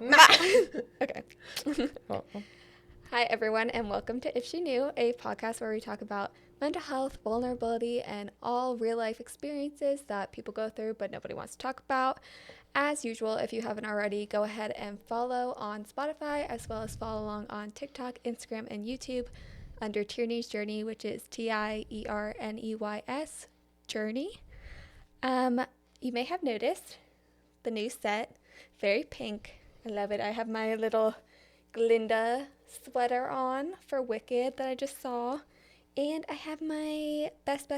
Okay. Oh. Hi, everyone, and welcome to If She Knew, a podcast where we talk about mental health, vulnerability, and all real life experiences that people go through but nobody wants to talk about. As usual, if you haven't already, go ahead and follow on Spotify as well as follow along on TikTok, Instagram, and YouTube under Tierney's Journey, which is TIERNEYS Journey. You may have noticed the new set, very pink. I love it. I have my little Glinda sweater on for Wicked that I just saw. And I have my best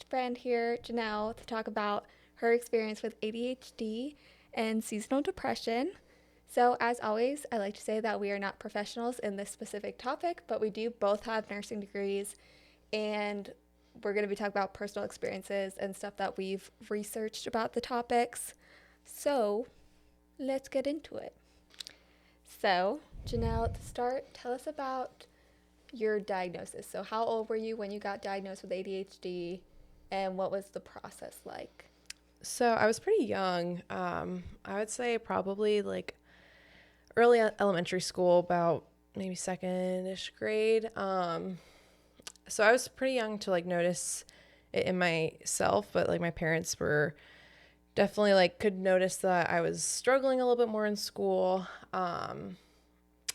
friend here, Janelle, to talk about her experience with ADHD and seasonal depression. So, as always, I like to say that we are not professionals in this specific topic, but we do both have nursing degrees, and we're going to be talking about personal experiences and stuff that we've researched about the topics. So, let's get into it. So, Janelle, to start, tell us about your diagnosis. So, how old were you when you got diagnosed with ADHD, and what was the process like? So I was pretty young. I would say probably like early elementary school, about maybe second-ish grade. So I was pretty young to like notice it in myself, but like my parents were definitely like could notice that I was struggling a little bit more in school.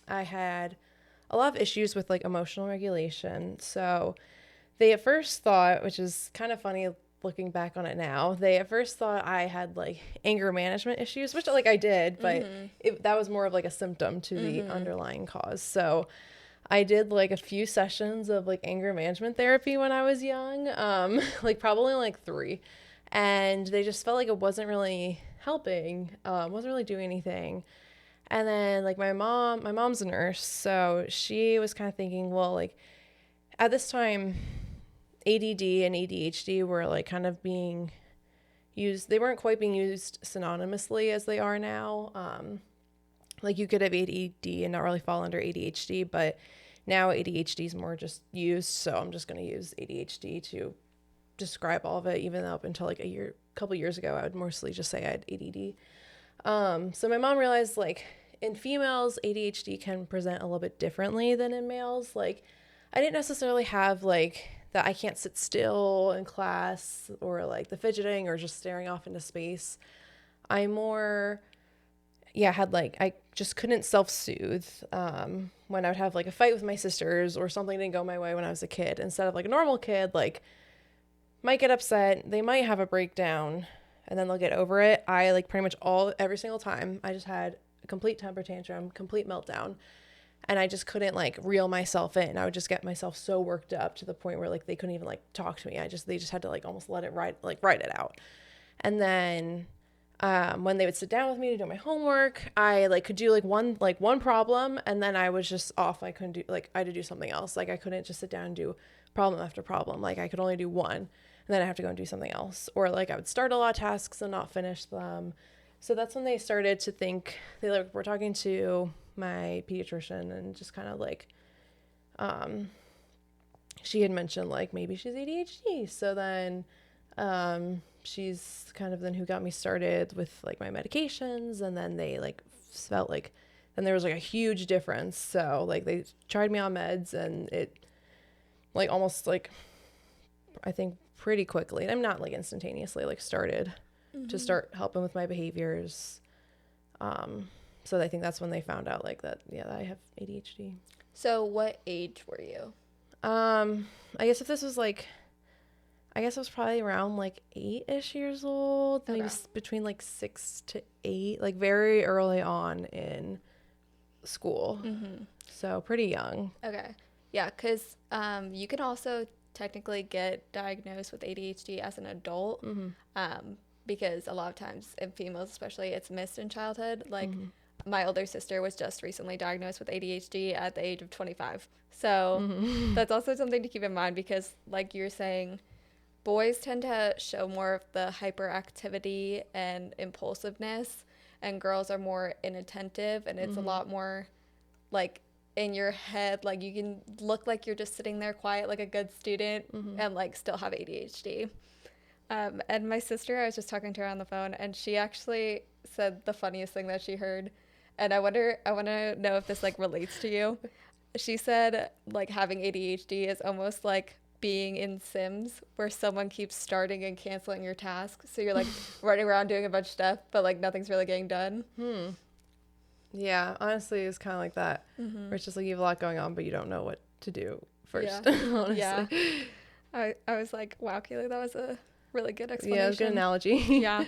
I had a lot of issues with like emotional regulation. So they at first thought, which is kind of funny looking back on it now, they at first thought I had like anger management issues, which like I did, but that was more of like a symptom to the underlying cause. So I did like a few sessions of like anger management therapy when I was young, like probably like 3. And they just felt like it wasn't really helping, wasn't really doing anything. And then like my mom's a nurse, so she was kind of thinking, well, like at this time, ADD and ADHD were like kind of being used. They weren't quite being used synonymously as they are now. Like you could have ADD and not really fall under ADHD, but now ADHD is more just used. So I'm just going to use ADHD to describe all of it, even though up until like a couple years ago, I would mostly just say I had ADD. So my mom realized like in females, ADHD can present a little bit differently than in males. Like I didn't necessarily have like that I can't sit still in class or like the fidgeting or just staring off into space. I more, had like, I just couldn't self-soothe when I would have like a fight with my sisters or something didn't go my way when I was a kid. Instead of like a normal kid, like might get upset, they might have a breakdown and then they'll get over it. I like pretty much every single time I just had a complete temper tantrum, complete meltdown. And I just couldn't like reel myself in. I would just get myself so worked up to the point where like they couldn't even like talk to me. They just had to like almost let it write it out. And then when they would sit down with me to do my homework, I like could do like one problem and then I was just off. I couldn't do I had to do something else. Like I couldn't just sit down and do problem after problem. Like I could only do one and then I have to go and do something else. Or like I would start a lot of tasks and not finish them. So that's when they started to think they were talking to my pediatrician and just kind of like she had mentioned like maybe she's ADHD. So then she's kind of then who got me started with like my medications, and then they like felt like then there was like a huge difference. So like they tried me on meds and it like almost like I think pretty quickly, and I'm not like instantaneously, like started to start helping with my behaviors. So I think that's when they found out like that I have ADHD. So, what age were you? I guess if this was like, I guess I was probably around like 8-ish years old, maybe between like 6 to 8, like very early on in school. So pretty young. Okay. Yeah, because you can also technically get diagnosed with ADHD as an adult, because a lot of times in females especially, it's missed in childhood. Like my older sister was just recently diagnosed with ADHD at the age of 25. So that's also something to keep in mind, because like you're saying, boys tend to show more of the hyperactivity and impulsiveness, and girls are more inattentive, and it's a lot more like in your head. Like you can look like you're just sitting there quiet like a good student and like still have ADHD. And my sister, I was just talking to her on the phone, and she actually said the funniest thing that she heard. And I want to know if this like relates to you. She said like having ADHD is almost like being in Sims where someone keeps starting and canceling your tasks. So you're like running around doing a bunch of stuff, but like nothing's really getting done. Yeah, honestly, it's kind of like that. Where it's just like you have a lot going on, but you don't know what to do first, Yeah. honestly. Yeah. I was like, wow, Kaylee, that was a really good explanation. Yeah, it was a good analogy. Yeah.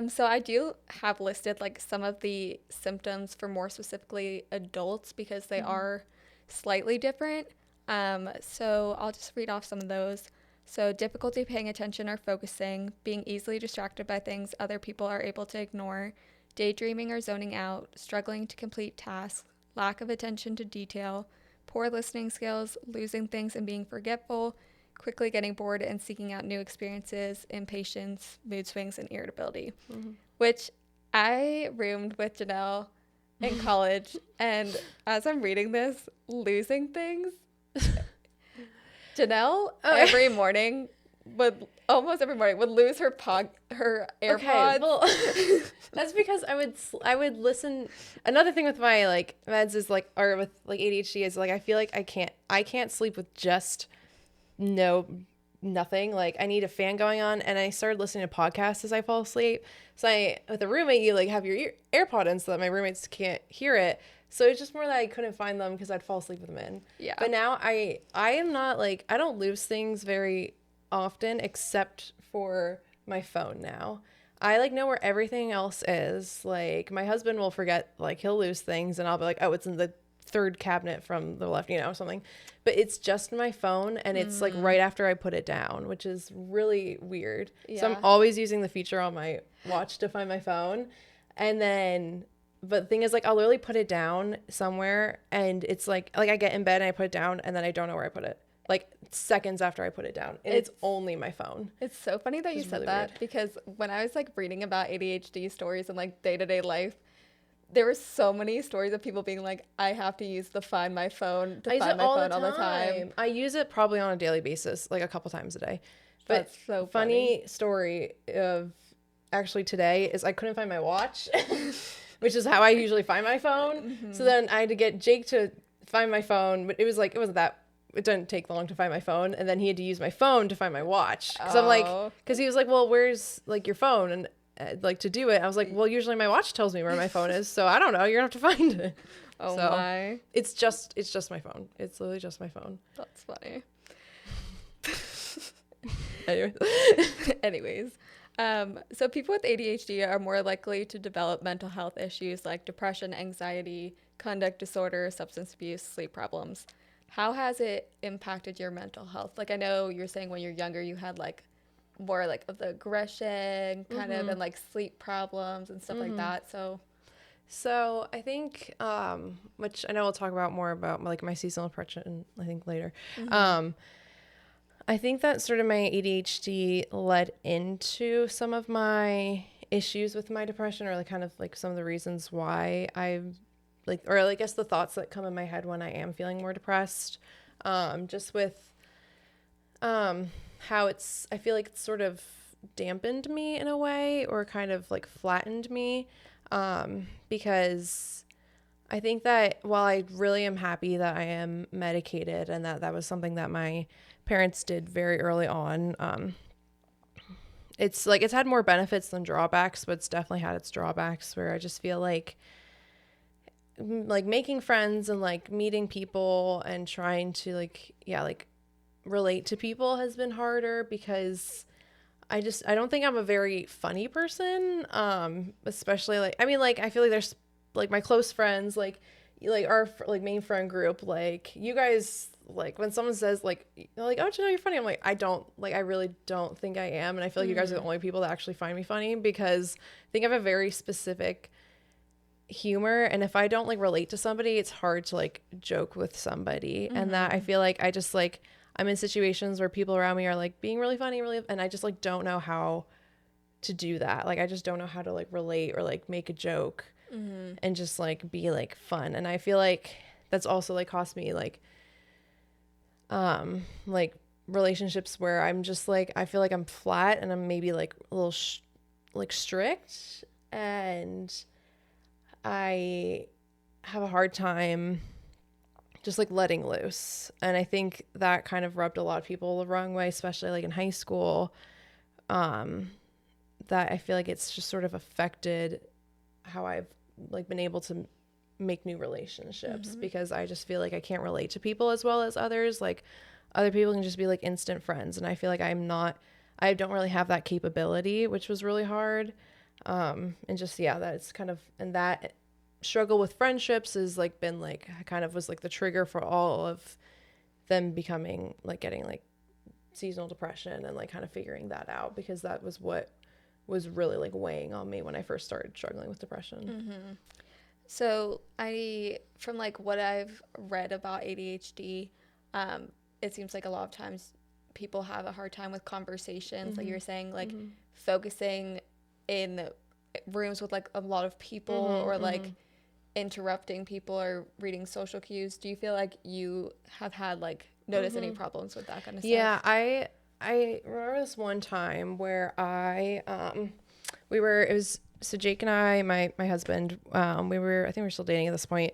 So I do have listed like some of the symptoms for more specifically adults because they are slightly different. So I'll just read off some of those. So difficulty paying attention or focusing, being easily distracted by things other people are able to ignore, daydreaming or zoning out, struggling to complete tasks, lack of attention to detail, poor listening skills, losing things and being forgetful, quickly getting bored and seeking out new experiences, impatience, mood swings, and irritability, which I roomed with Janelle in college. And as I'm reading this, losing things, Janelle every morning almost every morning would lose her AirPods. Okay, well, that's because I would listen. Another thing with my like meds is like, or with like ADHD is like I feel like I can't sleep with just nothing. Like I need a fan going on, and I started listening to podcasts as I fall asleep. So with a roommate, you like have your AirPod in so that my roommates can't hear it. So it's just more that I couldn't find them because I'd fall asleep with them in. Yeah. But now I am not like, I don't lose things very often except for my phone now. I like know where everything else is. Like my husband will forget, like he'll lose things and I'll be like, oh, it's in the third cabinet from the left, something. But it's just my phone and it's like right after I put it down, which is really weird. Yeah. So I'm always using the feature on my watch to find my phone. And then, but the thing is like I'll literally put it down somewhere and it's like I get in bed and I put it down and then I don't know where I put it. Like seconds after I put it down. And it's only my phone. It's so funny that you said really that weird. Because when I was like reading about ADHD stories and like day-to-day life, there were so many stories of people being like, I have to use the Find My Phone to find my phone all the time. I use it probably on a daily basis, like a couple times a day. But that's so funny story of actually today is I couldn't find my watch, which is how I usually find my phone. So then I had to get Jake to find my phone, but it didn't take long to find my phone. And then he had to use my phone to find my watch. Cause I'm like, cause he was like, well, where's like your phone? And like to do it, I was like, well, usually my watch tells me where my phone is, so I don't know. You're gonna have to find it. Oh so my! It's just my phone. It's literally just my phone. That's funny. Anyways, so people with ADHD are more likely to develop mental health issues like depression, anxiety, conduct disorder, substance abuse, sleep problems. How has it impacted your mental health? Like I know you're saying when you're younger you had like more like of the aggression kind of and like sleep problems and stuff like that. So I think, which I know we'll talk about more about like my seasonal depression, I think later. I think that sort of my ADHD led into some of my issues with my depression or like kind of like some of the reasons why I like, or I guess the thoughts that come in my head when I am feeling more depressed, just with, how I feel like it's sort of dampened me in a way or kind of like flattened me because I think that while I really am happy that I am medicated and that was something that my parents did very early on, it's like it's had more benefits than drawbacks, but it's definitely had its drawbacks where I just feel like making friends and like meeting people and trying to like relate to people has been harder because I don't think I'm a very funny person, especially like I feel like there's like my close friends like our like main friend group, like you guys, like when someone says like oh you're funny, I'm like I really don't think I am, and I feel like you guys are the only people that actually find me funny because I think I have a very specific humor, and if I don't like relate to somebody it's hard to like joke with somebody, and that I feel like I just like I'm in situations where people around me are like being really funny, and I just like don't know how to do that. Like I just don't know how to like relate or like make a joke and just like be like fun. And I feel like that's also like cost me like relationships where I'm just like I feel like I'm flat and I'm maybe like a little like strict, and I have a hard time just like letting loose. And I think that kind of rubbed a lot of people the wrong way, especially like in high school. That I feel like it's just sort of affected how I've like been able to make new relationships, because I just feel like I can't relate to people as well as others. Like other people can just be like instant friends, and I feel like I don't really have that capability, which was really hard. And just, yeah, that's kind of, and that struggle with friendships has like been like kind of was like the trigger for all of them becoming like getting like seasonal depression, and like kind of figuring that out, because that was what was really like weighing on me when I first started struggling with depression. So from like what I've read about ADHD, it seems like a lot of times people have a hard time with conversations. Like you're saying, like focusing in rooms with like a lot of people, or like interrupting people or reading social cues. Do you feel like you have had like noticed any problems with that kind of stuff? Yeah, I remember this one time where it was, so Jake and I, my husband, I think we were still dating at this point.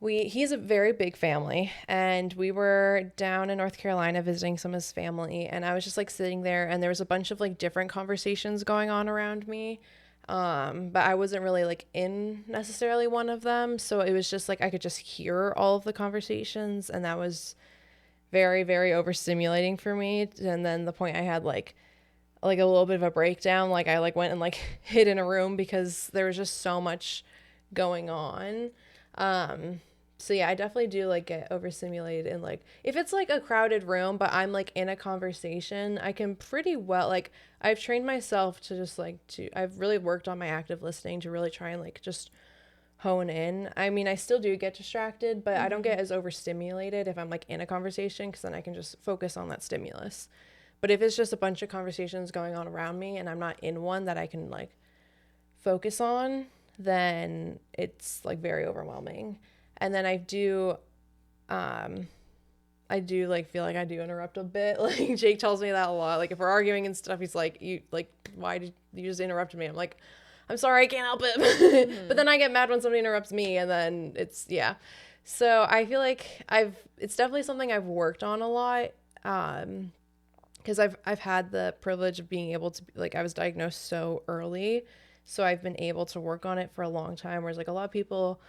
He's a very big family, and we were down in North Carolina visiting some of his family, and I was just like sitting there, and there was a bunch of like different conversations going on around me. But I wasn't really like in necessarily one of them. So it was just like, I could just hear all of the conversations, and that was very, very overstimulating for me. And then the point I had like a little bit of a breakdown, like I like went and like hid in a room because there was just so much going on. So yeah, I definitely do like get overstimulated, and like if it's like a crowded room but I'm like in a conversation, I can pretty well, like I've trained myself to just like I've really worked on my active listening to really try and like just hone in. I mean, I still do get distracted, but I don't get as overstimulated if I'm like in a conversation, because then I can just focus on that stimulus. But if it's just a bunch of conversations going on around me and I'm not in one that I can like focus on, then it's like very overwhelming. And then I do like feel like I do interrupt a bit. Like Jake tells me that a lot. Like if we're arguing and stuff, he's like, "You like, why did you just interrupt me?" I'm like, "I'm sorry, I can't help it." But then I get mad when somebody interrupts me, and then it's, yeah. So I feel like it's definitely something I've worked on a lot. Because I've had the privilege of being able to, like, I was diagnosed so early, so I've been able to work on it for a long time. Whereas like a lot of people,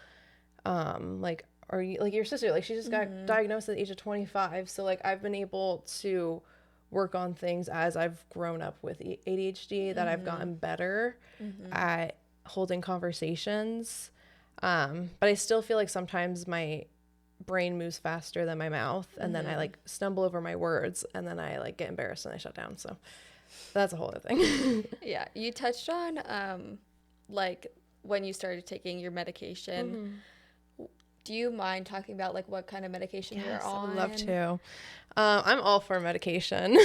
like, or like your sister, like she just got diagnosed at the age of 25. So like I've been able to work on things as I've grown up with ADHD, that I've gotten better at holding conversations. But I still feel like sometimes my brain moves faster than my mouth, and then I like stumble over my words, and then I like get embarrassed and I shut down. So that's a whole other thing. Yeah, you touched on like when you started taking your medication. Do you mind talking about like what kind of medication you're on? I'd love to. I'm all for medication.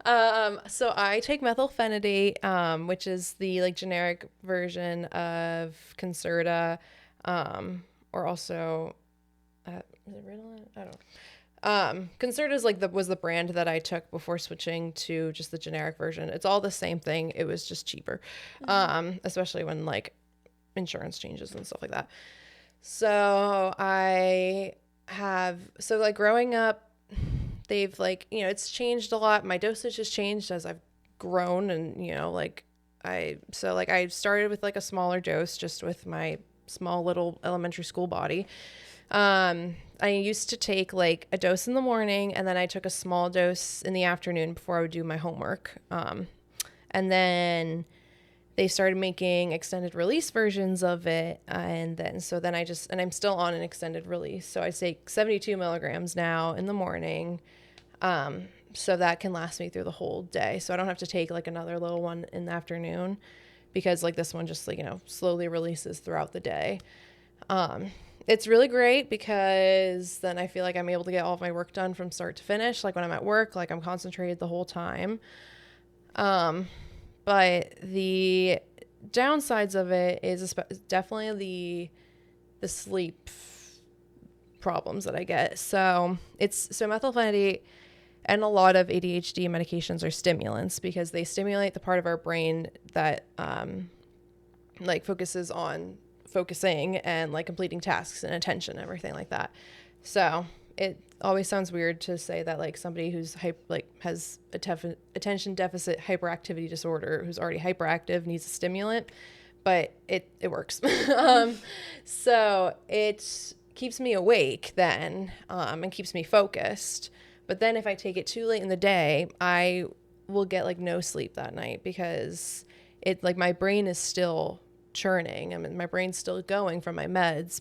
So I take methylphenidate, which is the like generic version of Concerta, or also is it Ritalin? I don't know. Concerta is like was the brand that I took before switching to just the generic version. It's all the same thing. It was just cheaper, especially when like insurance changes and stuff like that. So like growing up, they've like, it's changed a lot. My dosage has changed as I've grown, and like I started with like a smaller dose just with my small little elementary school body. I used to take like a dose in the morning, and then I took a small dose in the afternoon before I would do my homework. And then they started making extended release versions of it. And then I'm still on an extended release. So I take 72 milligrams now in the morning. So that can last me through the whole day. So I don't have to take like another little one in the afternoon, because like this one just like, slowly releases throughout the day. It's really great because then I feel like I'm able to get all of my work done from start to finish. Like when I'm at work, like I'm concentrated the whole time. But the downsides of it is definitely the sleep problems that I get. So methylphenidate and a lot of ADHD medications are stimulants, because they stimulate the part of our brain that like focuses on focusing and like completing tasks and attention and everything like that. So it always sounds weird to say that like somebody who's has attention deficit hyperactivity disorder, who's already hyperactive, needs a stimulant, but it works. So it keeps me awake then, and keeps me focused. But then if I take it too late in the day, I will get like no sleep that night, because it like my brain is still churning. I mean, my brain's still going from my meds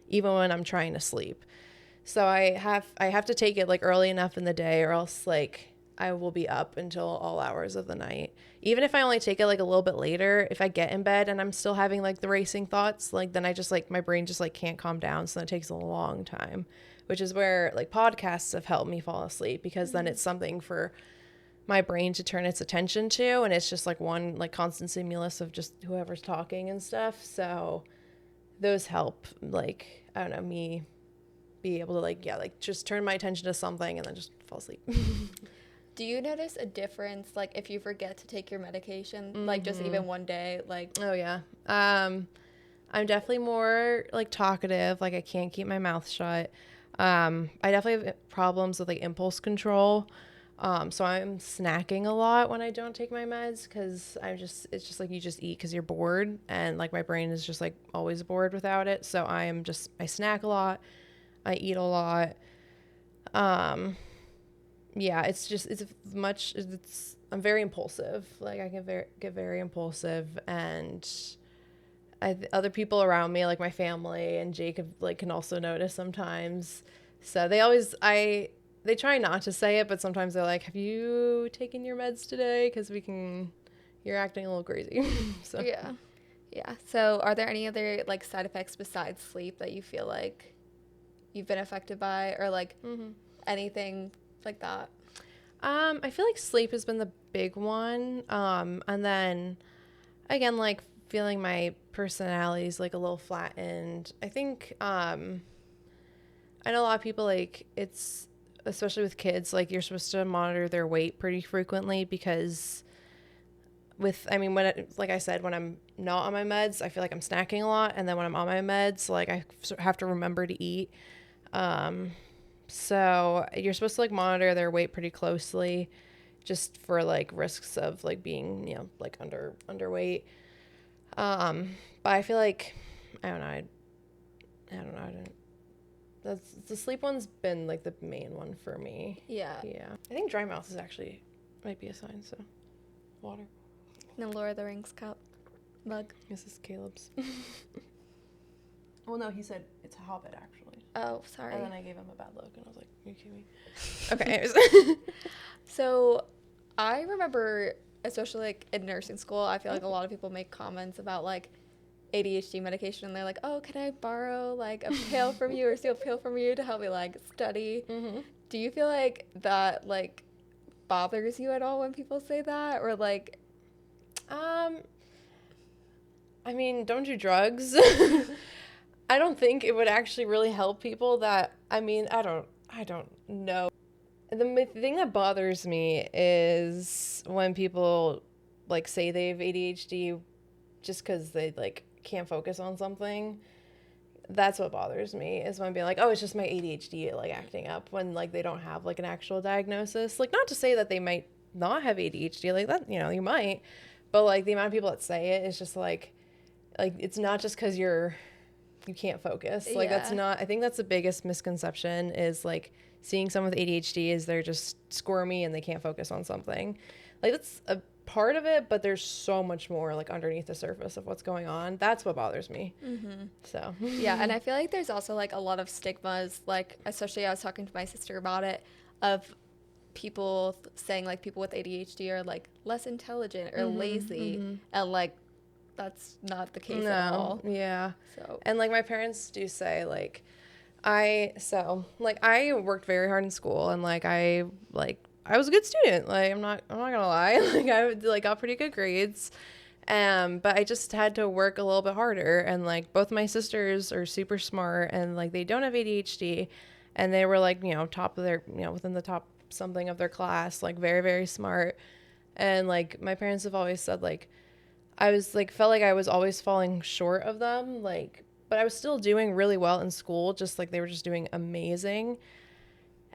even when I'm trying to sleep. So I have to take it like early enough in the day, or else like I will be up until all hours of the night. Even if I only take it like a little bit later, if I get in bed and I'm still having like the racing thoughts, like then I just like my brain just like can't calm down. So that takes a long time, which is where like podcasts have helped me fall asleep, because then it's something for my brain to turn its attention to, and it's just like one like constant stimulus of just whoever's talking and stuff. So those help, like, I don't know, me be able to like just turn my attention to something and then just fall asleep. Do you notice a difference, like, if you forget to take your medication, like, just even one day, like... Oh, yeah. I'm definitely more, like, talkative. Like, I can't keep my mouth shut. I definitely have problems with, like, impulse control. So I'm snacking a lot when I don't take my meds, because it's just, like, you just eat because you're bored. And, like, my brain is just, like, always bored without it. So I snack a lot. I eat a lot. Yeah, I'm very impulsive. Like, I can get very impulsive, and other people around me, like my family and Jacob, like can also notice sometimes. So they try not to say it, but sometimes they're like, "Have you taken your meds today? Because you're acting a little crazy." So Yeah. So are there any other like side effects besides sleep that you feel like you've been affected by, or like anything like that? I feel like sleep has been the big one. And then again, like feeling my personality is like a little flattened. I think, I know a lot of people, like, it's, especially with kids, like you're supposed to monitor their weight pretty frequently, because like I said, when I'm not on my meds, I feel like I'm snacking a lot. And then when I'm on my meds, like I have to remember to eat. So you're supposed to like monitor their weight pretty closely, just for like risks of like being, like underweight. But I feel like, I don't know. The sleep one's been like the main one for me. Yeah. I think dry mouth might be a sign. So water. The Lord of the Rings cup mug. This is Caleb's. Well, no, he said it's a Hobbit, actually. Oh, sorry. And then I gave him a bad look, and I was like, "Are you kidding me?" Okay. So, I remember, especially like in nursing school, I feel like a lot of people make comments about like ADHD medication, and they're like, "Oh, can I borrow like a pill from you or steal a pill from you to help me like study?" Mm-hmm. Do you feel like that like bothers you at all when people say that, or like? I mean, don't do drugs. I don't think it would actually really help people. I don't know. The thing that bothers me is when people like say they have ADHD just because they like can't focus on something. That's what bothers me, is when being like, "Oh, it's just my ADHD like acting up," when like they don't have like an actual diagnosis. Like, not to say that they might not have ADHD, like that, you might, but like the amount of people that say it is just like it's not just because you can't focus. Like, that's not, I think that's the biggest misconception, is like seeing someone with ADHD is they're just squirmy and they can't focus on something. Like, that's a part of it, but there's so much more like underneath the surface of what's going on. That's what bothers me. Mm-hmm. So yeah, and I feel like there's also like a lot of stigmas, like especially I was talking to my sister about it, of people saying like people with ADHD are like less intelligent or lazy, and like that's not the case at all. Yeah. So, and like my parents do say like I worked very hard in school, and I was a good student. Like, I'm not gonna lie. Like, I got pretty good grades. But I just had to work a little bit harder, and like both my sisters are super smart, and like they don't have ADHD, and they were like, top of their, within the top something of their class, like very, very smart. And like my parents have always said, like, I was like, felt like I was always falling short of them, like, but I was still doing really well in school, just like they were just doing amazing.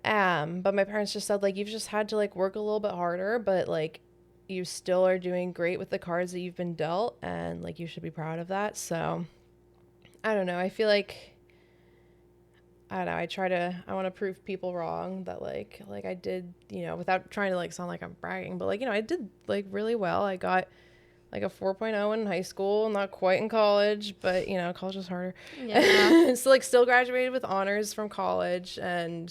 But my parents just said, like, you've just had to like work a little bit harder, but like you still are doing great with the cards that you've been dealt, and like you should be proud of that. So I don't know. I feel like I don't know. I want to prove people wrong that like I did, without trying to like sound like I'm bragging, but like, I did like really well. I got like a 4.0 in high school, not quite in college, but college is harder. Yeah. So like still graduated with honors from college, and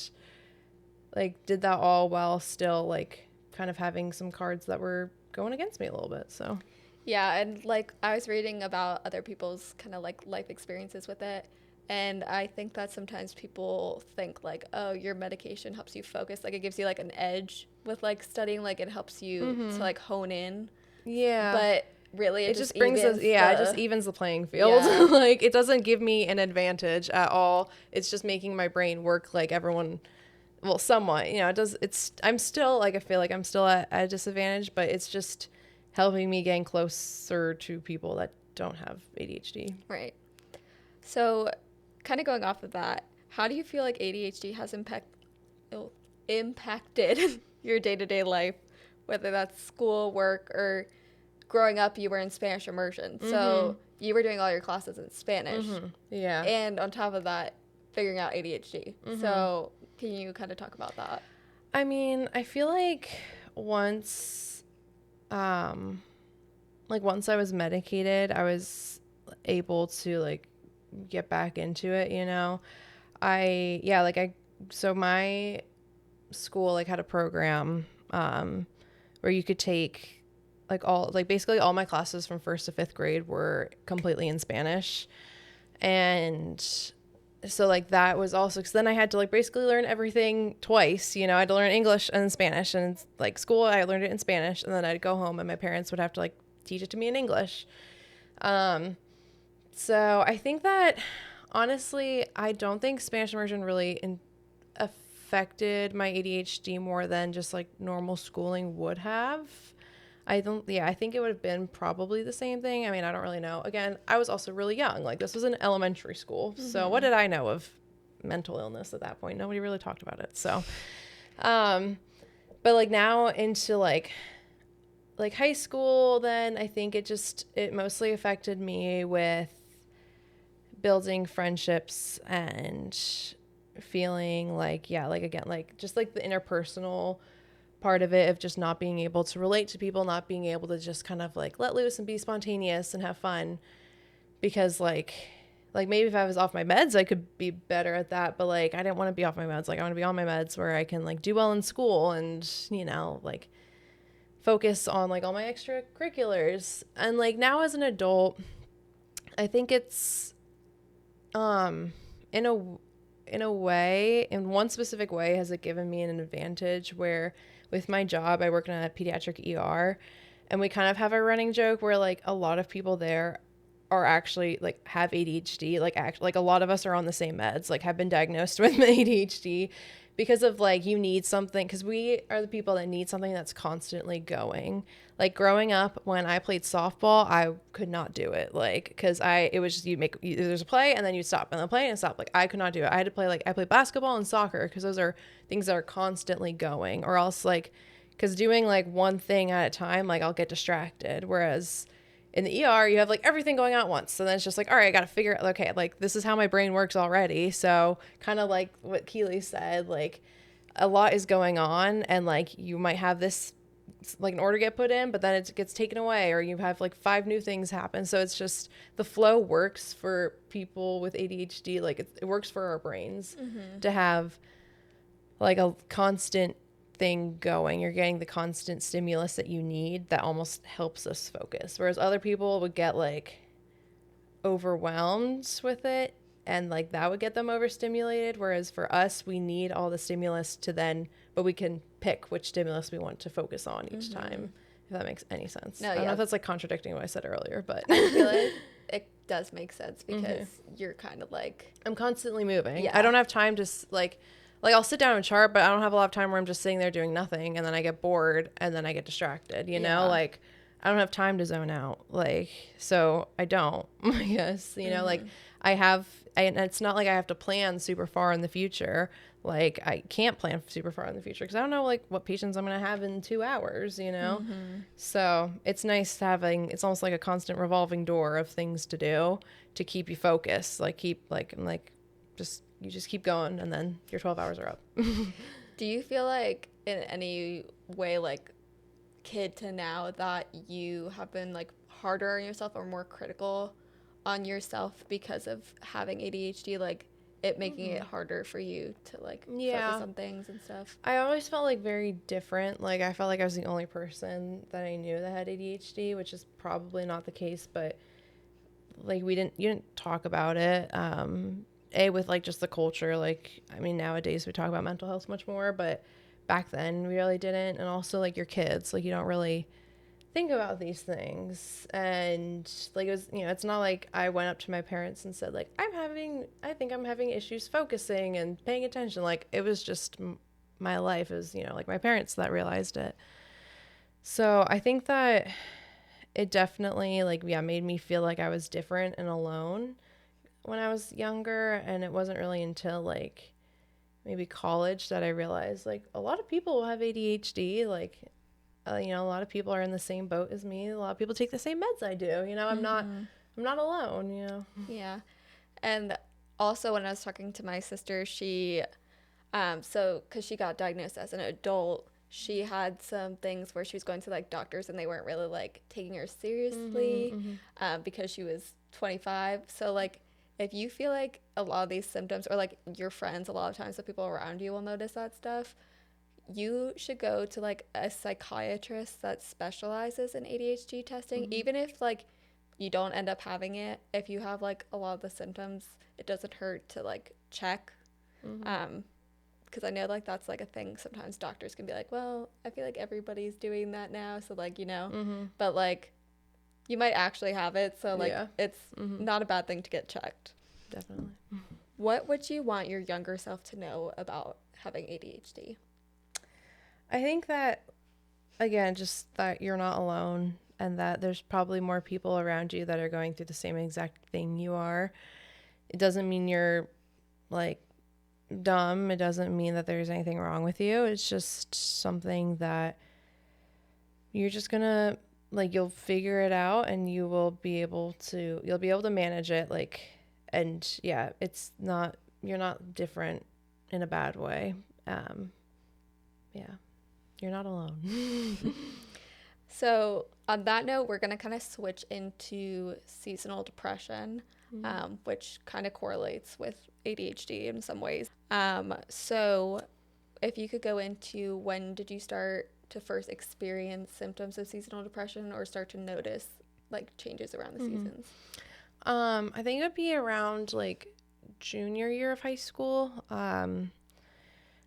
like did that all while still like kind of having some cards that were going against me a little bit. So Yeah, and like I was reading about other people's kind of like life experiences with it. And I think that sometimes people think like, oh, your medication helps you focus. Like it gives you like an edge with like studying, like it helps you to like hone in. yeah. But really It just brings us, it just evens the playing field. Yeah. Like it doesn't give me an advantage at all. It's just making my brain work like everyone, well, somewhat, I'm still like, I feel like I'm still at a disadvantage, but it's just helping me getting closer to people that don't have ADHD. Right. So, kind of going off of that, how do you feel like ADHD has impacted your day-to-day life, whether that's school, work, or growing up you were in Spanish immersion. So, you were doing all your classes in Spanish. Yeah. And on top of that, figuring out ADHD. So, can you kind of talk about that? I mean, I feel like once I was medicated, I was able to like get back into it, so my school like had a program where you could take basically all my classes from 1st to 5th grade were completely in Spanish. And so like that was also, because then I had to like basically learn everything twice. I had to learn English and Spanish, and like school I learned it in Spanish, and then I'd go home and my parents would have to like teach it to me in English. So I think that honestly, I don't think Spanish immersion really affected my ADHD more than just like normal schooling would have. I think it would have been probably the same thing. I mean, I don't really know. Again, I was also really young. Like this was in elementary school. So what did I know of mental illness at that point? Nobody really talked about it. So, but like now into like high school, then I think it mostly affected me with building friendships and feeling like, again, like just like the interpersonal part of it, of just not being able to relate to people, not being able to just kind of like let loose and be spontaneous and have fun, because like maybe if I was off my meds I could be better at that, but like I didn't want to be off my meds. Like I want to be on my meds where I can like do well in school and like focus on like all my extracurriculars. And like now as an adult, I think it's in a way, in one specific way, has it given me an advantage where with my job, I work in a pediatric ER, and we kind of have a running joke where like a lot of people there are actually like have ADHD, like a lot of us are on the same meds, like have been diagnosed with ADHD, because of like you need something, because we are the people that need something that's constantly going. Like growing up, when I played softball, I could not do it, like because it was just there's a play and then you stop and then play and stop. Like I could not do it. I had to play I played basketball and soccer because those are things that are constantly going, or else like because doing like one thing at a time, like I'll get distracted. Whereas in the ER, you have like everything going on at once. So then it's just like, all right, I got to figure out, okay, like this is how my brain works already. So kind of like what Keely said, like a lot is going on, and like you might have this like an order get put in, but then it gets taken away, or you have like 5 new things happen. So it's just the flow works for people with ADHD. Like it works for our brains to have like a constant thing going. You're getting the constant stimulus that you need that almost helps us focus, whereas other people would get like overwhelmed with it, and like that would get them overstimulated, whereas for us we need all the stimulus to then, but we can pick which stimulus we want to focus on each time, if that makes any sense. I don't know if that's like contradicting what I said earlier, but I feel like it does make sense, because you're kind of like, I'm constantly moving. I don't have time to like I'll sit down and chart, but I don't have a lot of time where I'm just sitting there doing nothing, and then I get bored and then I get distracted, like I don't have time to zone out. Like, so I don't, I guess, you know, like and it's not like I have to plan super far in the future. Like I can't plan super far in the future because I don't know like what patients I'm going to have in 2 hours, you know? So it's nice having, it's almost like a constant revolving door of things to do to keep you focused. Like keep like, I'm like, you just keep going and then your 12 hours are up. Do you feel like in any way, like kid to now, that you have been like harder on yourself or more critical on yourself because of having ADHD, like it making it harder for you to like focus Yeah. on things and stuff? I always felt like very different. Like I felt like I was the only person that I knew that had ADHD, which is probably not the case, but like you didn't talk about it. With like just the culture, like I mean nowadays we talk about mental health much more, but back then we really didn't. And also like your kids, like you don't really think about these things. And like it was, you know, it's not like I went up to my parents and said like I think I'm having issues focusing and paying attention. Like it was just my life is, you know, like my parents that realized it. So I think that it definitely like yeah made me feel like I was different and alone when I was younger. And it wasn't really until like maybe college that I realized like a lot of people have ADHD. Like you know, a lot of people are in the same boat as me. A lot of people take the same meds I do. You know, I'm not alone. You know. Yeah. And also when I was talking to my sister, she so because she got diagnosed as an adult, she had some things where she was going to like doctors and they weren't really like taking her seriously because she was 25. So like if you feel like a lot of these symptoms, or like your friends, a lot of times the people around you will notice that stuff, you should go to like a psychiatrist that specializes in ADHD testing. Even if like you don't end up having it, if you have like a lot of the symptoms, it doesn't hurt to like check. Because I know like that's like a thing. Sometimes doctors can be like, well, I feel like everybody's doing that now, so like, you know, but like you might actually have it, so like Yeah. it's not a bad thing to get checked. Definitely. What would you want your younger self to know about having ADHD? I think that again, just that you're not alone and that there's probably more people around you that are going through the same exact thing you are. It doesn't mean you're like dumb. It doesn't mean that there's anything wrong with you. It's just something that you're just gonna like you'll figure it out and you'll be able to manage it like and yeah, it's not you're not different in a bad way. Yeah. You're not alone. So on that note, we're going to kind of switch into seasonal depression, which kind of correlates with ADHD in some ways. So if you could go into when did you start to first experience symptoms of seasonal depression or start to notice like changes around the seasons? I think it would be around like junior year of high school.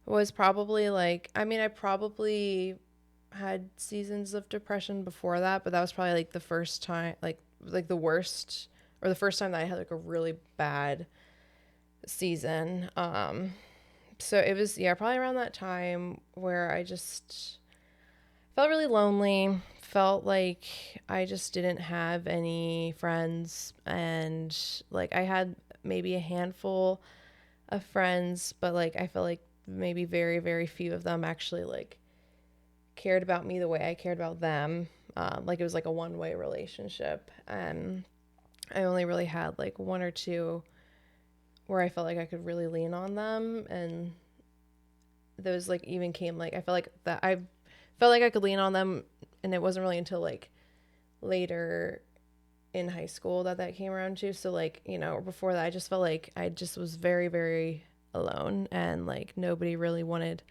Was probably like I probably had seasons of depression before that, but that was probably like the first time like the worst or the first time that I had like a really bad season. So it was yeah, probably around that time where I just felt really lonely, felt like I just didn't have any friends and like I had maybe a handful of friends, but like I felt like maybe very, very few of them actually like cared about me the way I cared about them. Like it was like a one-way relationship. And I only really had like one or two where I felt like I could really lean on them. And those like even came like, I felt like I could lean on them. And it wasn't really until like later in high school that came around too. So like, you know, before that, I just felt like I just was very, very alone and like nobody really wanted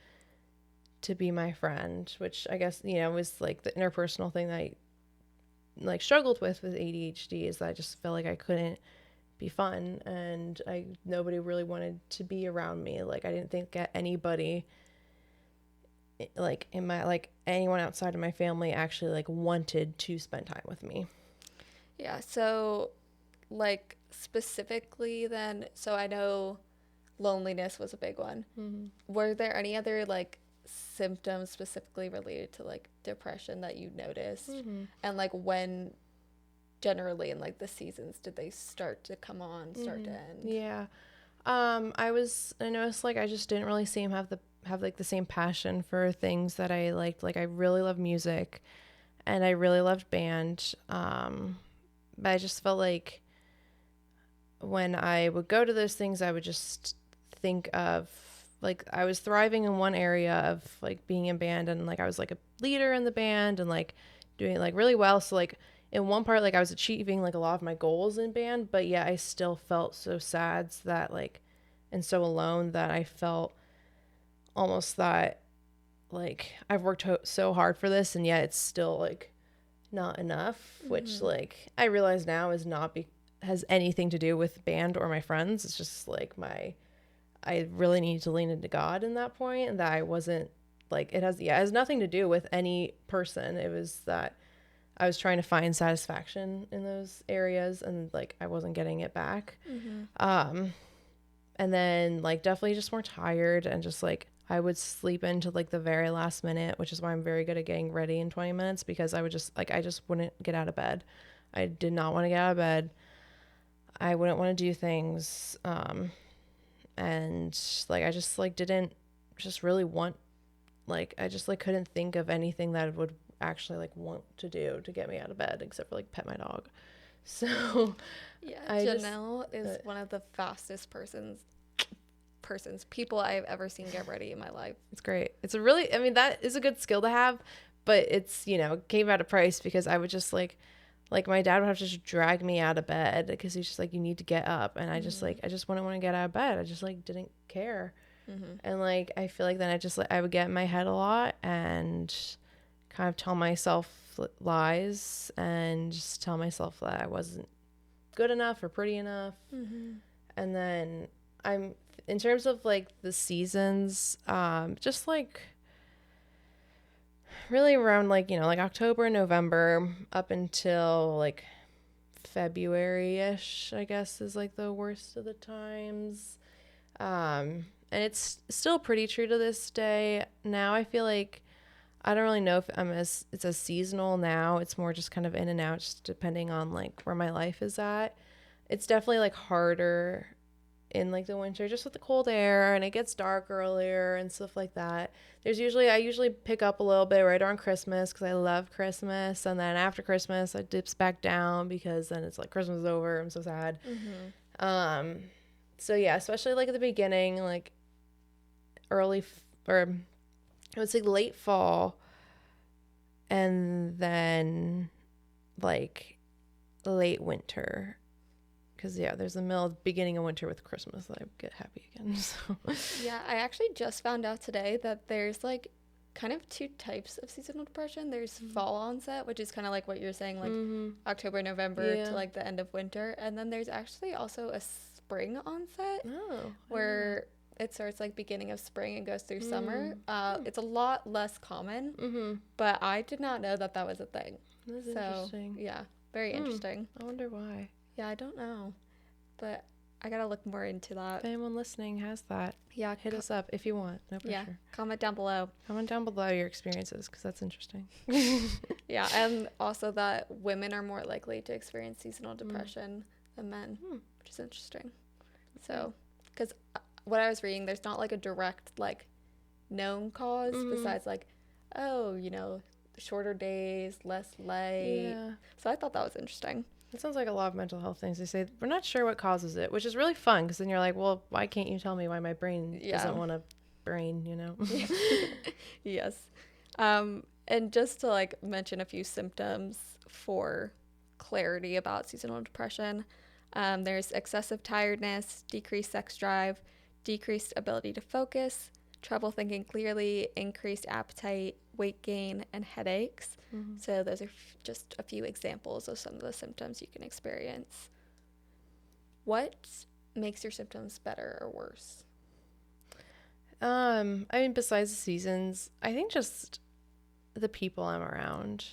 to be my friend, which I guess, you know, was like the interpersonal thing that I like struggled with ADHD is that I just felt like I couldn't be fun and nobody really wanted to be around me. Like I didn't think that anybody like in my like anyone outside of my family actually like wanted to spend time with me. Yeah, so like specifically then, so I know loneliness was a big one. Were there any other like symptoms specifically related to like depression that you noticed, Mm-hmm. and like when generally in like the seasons did they start to come on, start to Mm-hmm. end? Yeah. I noticed like I just didn't really seem have like the same passion for things that I liked. Like I really love music and I really loved band. But I just felt like when I would go to those things, I would just think of like I was thriving in one area of like being in band and like I was like a leader in the band and like doing like really well. So like in one part, like I was achieving like a lot of my goals in band, but yeah, I still felt so sad that like and so alone that I felt almost that like I've worked so hard for this and yet it's still like not enough, which like I realize now is not has anything to do with band or my friends. It's just like I really need to lean into God in that point, and that I wasn't like it has nothing to do with any person. It was that I was trying to find satisfaction in those areas and like I wasn't getting it back. Um and then like definitely just more tired and just like I would sleep into like the very last minute, which is why I'm very good at getting ready in 20 minutes because I would just like I just wouldn't get out of bed. I did not want to get out of bed. I wouldn't want to do things and like I just like didn't just really want like I just like couldn't think of anything that would actually like want to do to get me out of bed except for like pet my dog. So Yeah, I Janelle is one of the fastest people I've ever seen get ready in my life. it's great. It's a really, I mean, that is a good skill to have, but it's, you know, came at a price because I would just like my dad would have to just drag me out of bed because he's just like, you need to get up. And I just like, I just wouldn't want to get out of bed. I just like didn't care. And like, I feel like then I just like, I would get in my head a lot and kind of tell myself lies and just tell myself that I wasn't good enough or pretty enough. And then in terms of like the seasons, just like really around like, you know, like October, November up until like February-ish, I guess is like the worst of the times. And it's still pretty true to this day. Now I feel like I don't really know if it's as seasonal now. It's more just kind of in and out, just depending on like where my life is at. It's definitely like harder in like the winter just with the cold air and it gets dark earlier and stuff like that. I usually pick up a little bit right around Christmas because I love Christmas, and then after Christmas it dips back down because then it's like Christmas is over. I'm so sad. um so yeah, especially like at the beginning, like or I would say late fall, and then like late winter. Because, yeah, there's the beginning of winter with Christmas that I get happy again. So. Yeah, I actually just found out today that there's like kind of two types of seasonal depression. There's fall onset, which is kind of like what you're saying, like October, November to like the end of winter. And then there's actually also a spring onset where it starts like beginning of spring and goes through summer. It's a lot less common, but I did not know that that was a thing. That's interesting. Yeah, very interesting. I wonder why. Yeah, I don't know, but I gotta look more into that. If anyone listening has that, yeah, hit us up if you want. No pressure. Yeah, comment down below. Comment down below your experiences because that's interesting. Yeah, and also that women are more likely to experience seasonal depression than men, which is interesting. So, because what I was reading, there's not like a direct like known cause besides like, oh, you know, shorter days, less light. Yeah. So I thought that was interesting. It sounds like a lot of mental health things. They say we're not sure what causes it, which is really fun because then you're like, well, why can't you tell me why my brain doesn't want to brain, you know? Yes. And just to like mention a few symptoms for clarity about seasonal depression, there's excessive tiredness, decreased sex drive, decreased ability to focus, trouble thinking clearly, increased appetite, weight gain, and headaches. So those are just a few examples of some of the symptoms you can experience. What makes your symptoms better or worse? I mean, besides the seasons, I think just the people I'm around.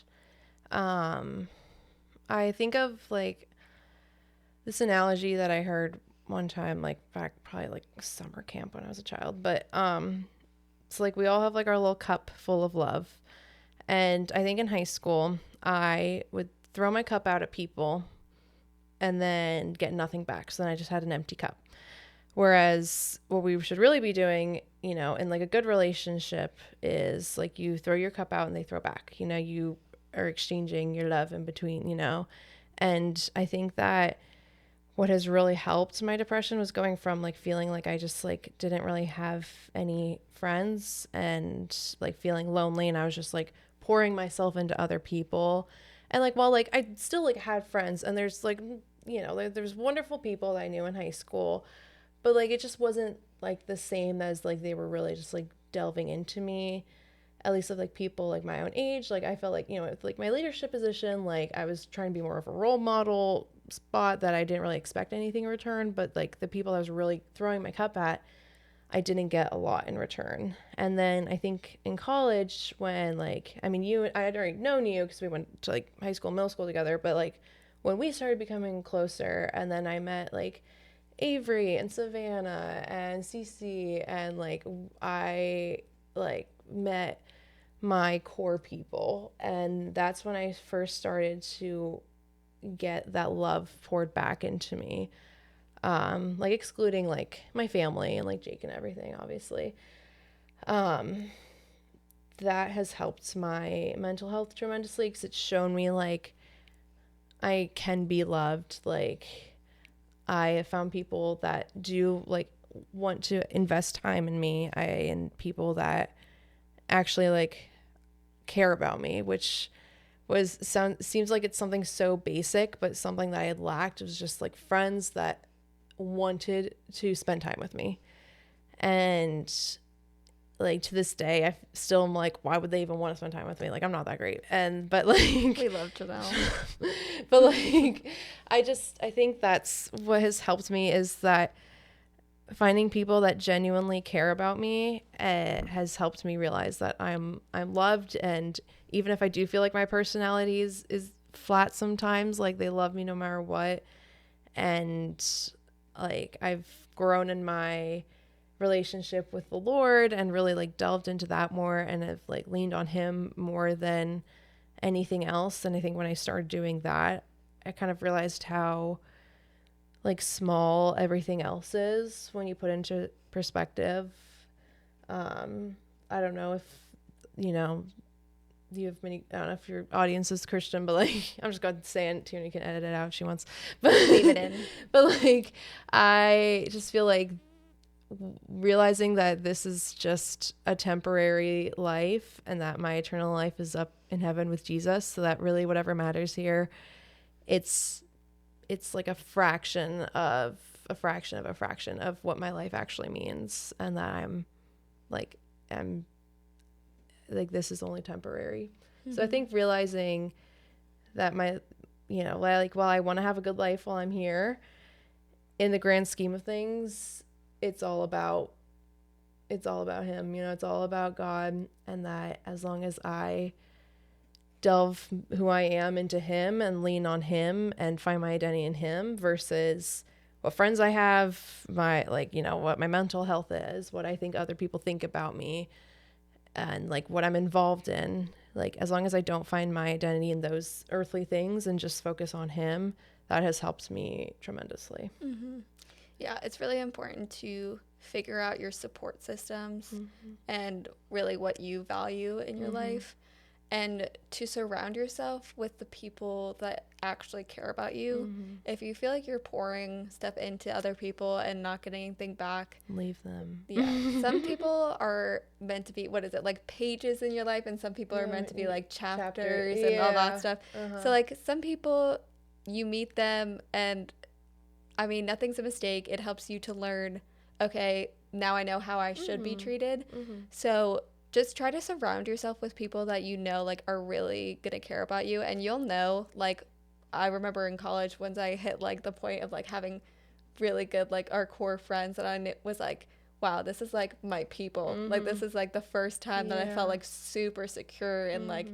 I think of like this analogy that I heard one time, like back probably like summer camp when I was a child, but it's like we all have like our little cup full of love. And I think in high school, I would throw my cup out at people and then get nothing back. So then I just had an empty cup. Whereas what we should really be doing, you know, in like a good relationship is like you throw your cup out and they throw back. You know, you are exchanging your love in between, you know. And I think that what has really helped my depression was going from like feeling like I just like didn't really have any friends and like feeling lonely, and I was just like pouring myself into other people. And like while like I still like had friends, and there's like, you know, there's wonderful people that I knew in high school, but like it just wasn't like the same as like they were really just like delving into me, at least of like people like my own age. Like I felt like, you know, with like my leadership position, like I was trying to be more of a role model spot that I didn't really expect anything in return, but like the people I was really throwing my cup at, I didn't get a lot in return. And then I think in college, when like, I mean, I had already known you because we went to like high school, middle school together, but like when we started becoming closer, and then I met like Avery and Savannah and Cece, and like I like met my core people, and that's when I first started to get that love poured back into me, like excluding like my family and like Jake and everything, obviously. um that has helped my mental health tremendously because it's shown me like I can be loved. Like I have found people that do like want to invest time in me, and people that actually like care about me, which seems like it's something so basic, but something that I had lacked. It was just like friends that wanted to spend time with me. And like to this day, I still am like, why would they even want to spend time with me? Like I'm not that great. But like We love to know. but like I think that's what has helped me, is that finding people that genuinely care about me has helped me realize that I'm loved. And even if I do feel like my personality is flat sometimes, like they love me no matter what. And like I've grown in my relationship with the Lord and really like delved into that more, and have like leaned on him more than anything else. And I think when I started doing that, I kind of realized how like small everything else is when you put into perspective. I don't know if, you know, you have many, I don't know if your audience is Christian, but like, I'm just going to say it too, and you can edit it out if she wants, but Leave it in. But like, I just feel like realizing that this is just a temporary life, and that my eternal life is up in heaven with Jesus. So that really whatever matters here, it's like a fraction of a fraction of a fraction of what my life actually means, and that I'm like this is only temporary. Mm-hmm. So I think realizing that my, you know, like while I want to have a good life while I'm here, in the grand scheme of things, it's all about him, you know, it's all about God. And that as long as I delve who I am into him and lean on him and find my identity in him, versus what friends I have, my, like, you know, what my mental health is, what I think other people think about me, and like what I'm involved in, like as long as I don't find my identity in those earthly things and just focus on him, that has helped me tremendously. Mm-hmm. Yeah, it's really important to figure out your support systems, mm-hmm. and really what you value in your mm-hmm. life, and to surround yourself with the people that actually care about you. Mm-hmm. If you feel like you're pouring stuff into other people and not getting anything back, leave them. Yeah. Some people are meant to be, what is it, like pages in your life, and some people are meant to be like chapters and all that stuff. Uh-huh. So like some people, you meet them, and I mean, nothing's a mistake. It helps you to learn, okay, now I know how I should mm-hmm. be treated. Mm-hmm. So just try to surround yourself with people that you know like are really gonna care about you, and you'll know. Like I remember in college, once I hit like the point of like having really good like our core friends, that I knew was like, wow, this is like my people. Mm-hmm. Like this is like the first time that I felt like super secure in mm-hmm. like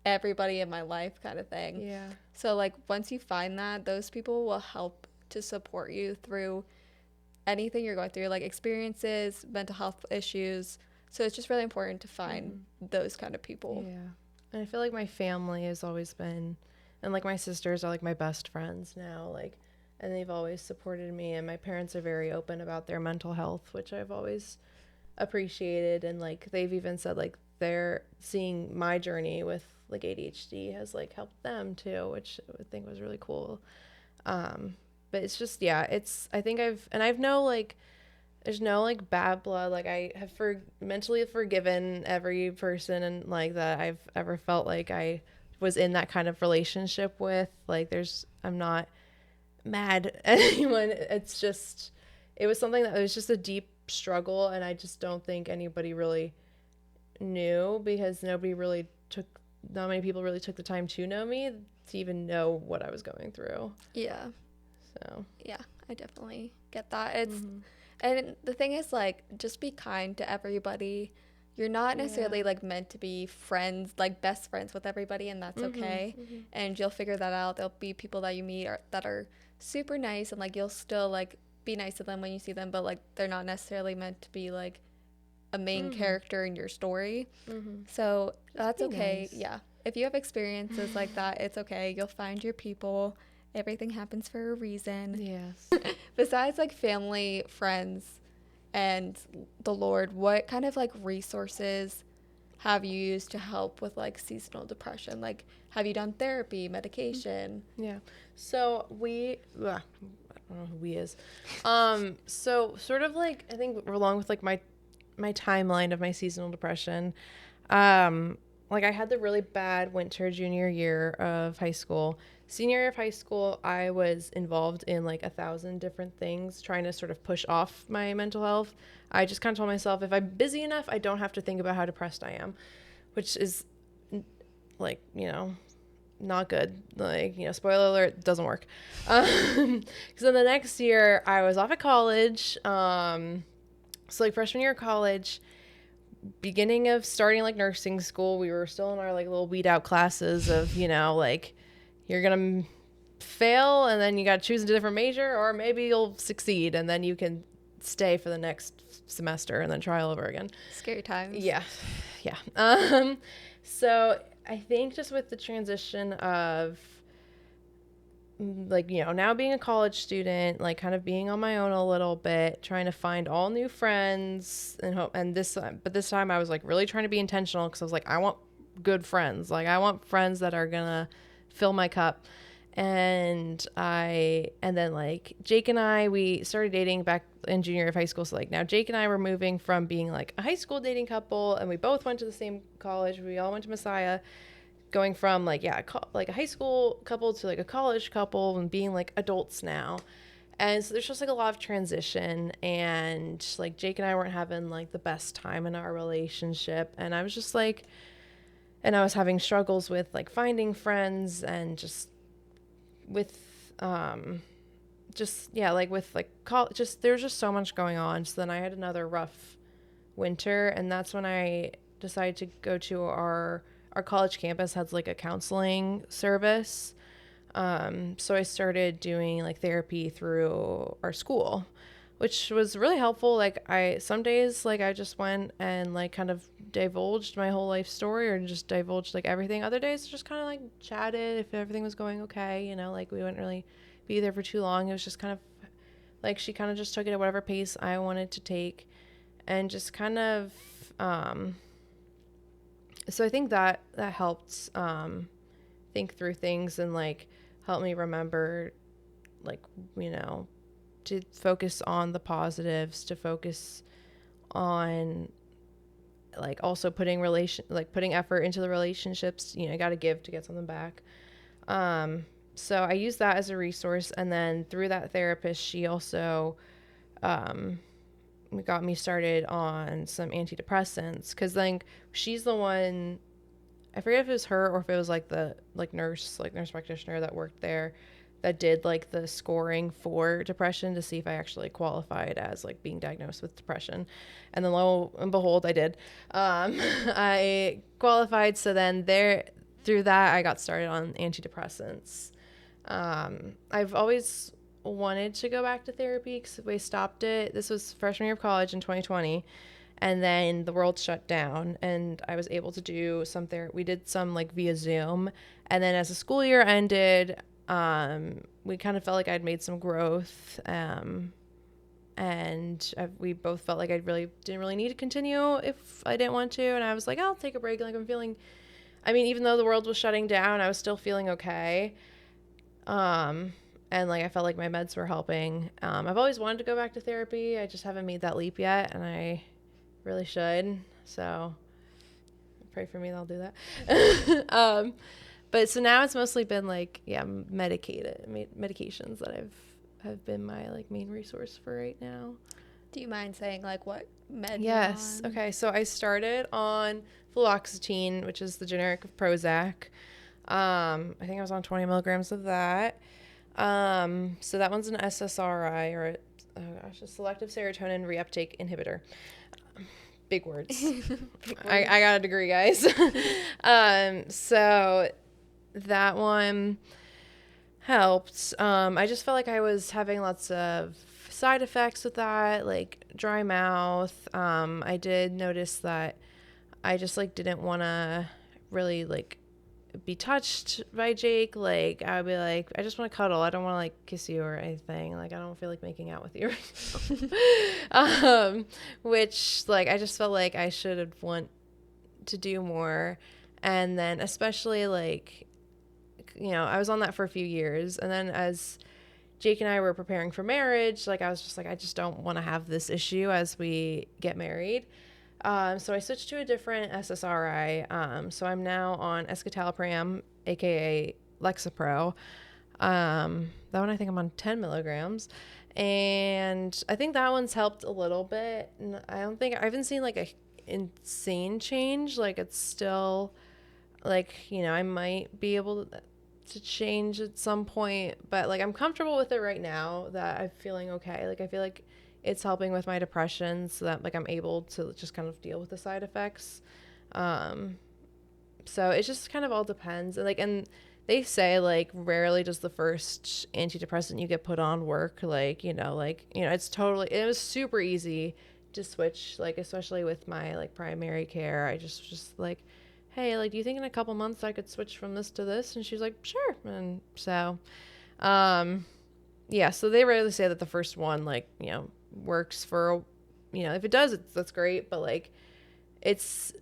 everybody in my life kind of thing. Yeah. So like once you find that, those people will help to support you through anything you're going through, like experiences, mental health issues, So it's just really important to find those kind of people. Yeah. And I feel like my family has always been, and like my sisters are like my best friends now, like, and they've always supported me. And my parents are very open about their mental health, which I've always appreciated. And like, they've even said like they're seeing my journey with like ADHD has like helped them too, which I think was really cool. But it's just, yeah, I think I've no like, there's no like bad blood. Like I have mentally forgiven every person and like that I've ever felt like I was in that kind of relationship with. Like I'm not mad at anyone. It's just, it was something that was just a deep struggle, and I just don't think anybody really knew, because not many people really took the time to know me to even know what I was going through. Yeah. So Yeah, I definitely get that. And the thing is, like, just be kind to everybody. You're not necessarily like meant to be friends, like best friends with everybody, and that's okay. And you'll figure that out. There'll be people that you meet that are super nice, and like you'll still like be nice to them when you see them, but like they're not necessarily meant to be like a main character in your story. So that's okay. nice. Yeah. If you have experiences like that, it's okay. You'll find your people. Everything happens for a reason. yes. Besides like family, friends, and the Lord, what kind of like resources have you used to help with like seasonal depression? Like, have you done therapy, medication? Yeah. So I don't know who we is. So sort of like, I think along with like my timeline of my seasonal depression, like I had the really bad winter junior year of high school. Senior year of high school, I was involved in like 1,000 different things trying to sort of push off my mental health. I just kind of told myself, if I'm busy enough, I don't have to think about how depressed I am, which is like, not good. Like, spoiler alert, doesn't work. So the next year I was off at college. So like freshman year of college, beginning of starting like nursing school, we were still in our like little weed out classes of, like you're going to fail and then you got to choose a different major, or maybe you'll succeed and then you can stay for the next semester and then try all over again. Scary times. Yeah. Yeah. So I think just with the transition of like, now being a college student, like kind of being on my own a little bit, trying to find all new friends but this time I was like really trying to be intentional, because I was like, I want good friends. Like I want friends that are gonna fill my cup. And then like Jake and I, we started dating back in junior year of high school. So like now Jake and I were moving from being like a high school dating couple, and we both went to the same college. We all went to Messiah, going from like like a high school couple to like a college couple, and being like adults now. And so there's just like a lot of transition, and like Jake and I weren't having like the best time in our relationship, and I was just like, and I was having struggles with like finding friends, and just with there's just so much going on. So then I had another rough winter, and that's when I decided to go to our college campus has like a counseling service. So I started doing like therapy through our school, which was really helpful. Like some days, like I just went and like kind of divulged my whole life story, or just divulged like everything. Other days just kind of like chatted if everything was going okay, like we wouldn't really be there for too long. It was just kind of like, she kind of just took it at whatever pace I wanted to take, and just kind of, so I think that helped think through things, and like helped me remember, like, to focus on the positives, to focus on like also putting effort into the relationships. You got to give to get something back. So I use that as a resource, and then through that therapist, she also got me started on some antidepressants, because like she's the one, I forget if it was her or if it was like the nurse practitioner that worked there, that did like the scoring for depression to see if I actually qualified as like being diagnosed with depression. And then lo and behold, I did. I qualified. So then through that, I got started on antidepressants. I've always wanted to go back to therapy, because we stopped it. This was freshman year of college in 2020. And then the world shut down, and I was able to do some therapy. We did some like via Zoom. And then as the school year ended, we kind of felt like I'd made some growth. We both felt like I didn't really need to continue if I didn't want to. And I was like, I'll take a break. Like, I'm feeling, I mean, even though the world was shutting down, I was still feeling okay. And like, I felt like my meds were helping. I've always wanted to go back to therapy. I just haven't made that leap yet, and I really should. So pray for me, I'll do that. But so now it's mostly been like, medications that have been my like main resource for right now. Do you mind saying like what med? Yes. Okay. So I started on fluoxetine, which is the generic of Prozac. I think I was on 20 milligrams of that. So that one's an SSRI, or a selective serotonin reuptake inhibitor. Big words. I got a degree, guys. So that one helped. I just felt like I was having lots of side effects with that, like dry mouth. I did notice that I just like didn't want to really like be touched by Jake. Like I would be like, I just want to cuddle. I don't want to like kiss you or anything. Like I don't feel like making out with you right now. Which like I just felt like I should want to do more. And then especially like, you know, I was on that for a few years, and then as Jake and I were preparing for marriage, like I was just like, I just don't want to have this issue as we get married. So I switched to a different SSRI. So I'm now on escitalopram, aka Lexapro. That one I think I'm on 10 milligrams. And I think that one's helped a little bit. And I haven't seen like a insane change. Like it's still like, you know, I might be able to change at some point, but like I'm comfortable with it right now that I'm feeling okay. Like I feel like it's helping with my depression so that like I'm able to just kind of deal with the side effects. So it just kind of all depends. And they say like rarely does the first antidepressant you get put on work. Like, you know, it was super easy to switch, like especially with my like primary care. I just like, hey, like, do you think in a couple months I could switch from this to this? And she's like, sure. And so, yeah, so they rarely say that the first one, like, you know, works for, you know, if it does, that's great. But like, it's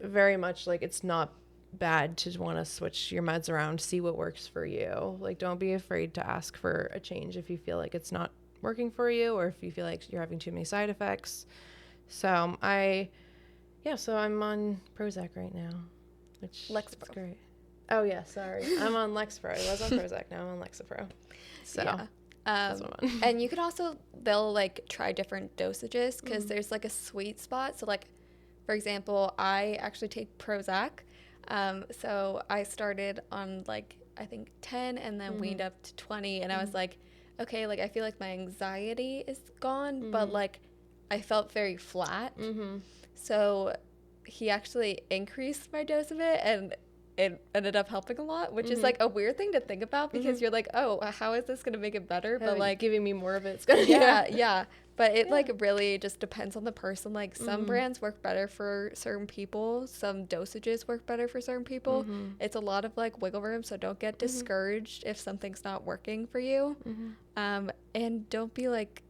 very much like, it's not bad to want to switch your meds around, see what works for you. Like, don't be afraid to ask for a change if you feel like it's not working for you, or if you feel like you're having too many side effects. So so I'm on Prozac right now, which is great. Oh yeah, sorry. I'm on Lexapro. I was on Prozac, now I'm on Lexapro. So yeah. And you can also, they'll like try different dosages because there's like a sweet spot. So like, for example, I actually take Prozac. So I started on like, I think 10 and then weaned up to 20. And I was like, okay, like I feel like my anxiety is gone, but like I felt very flat. So he actually increased my dose of it, and it ended up helping a lot, which is like a weird thing to think about because you're like, oh, how is this going to make it better? But like giving me more of it's going to, yeah. But it like really just depends on the person. Like some brands work better for certain people. Some dosages work better for certain people. It's a lot of like wiggle room. So don't get discouraged if something's not working for you. And don't be like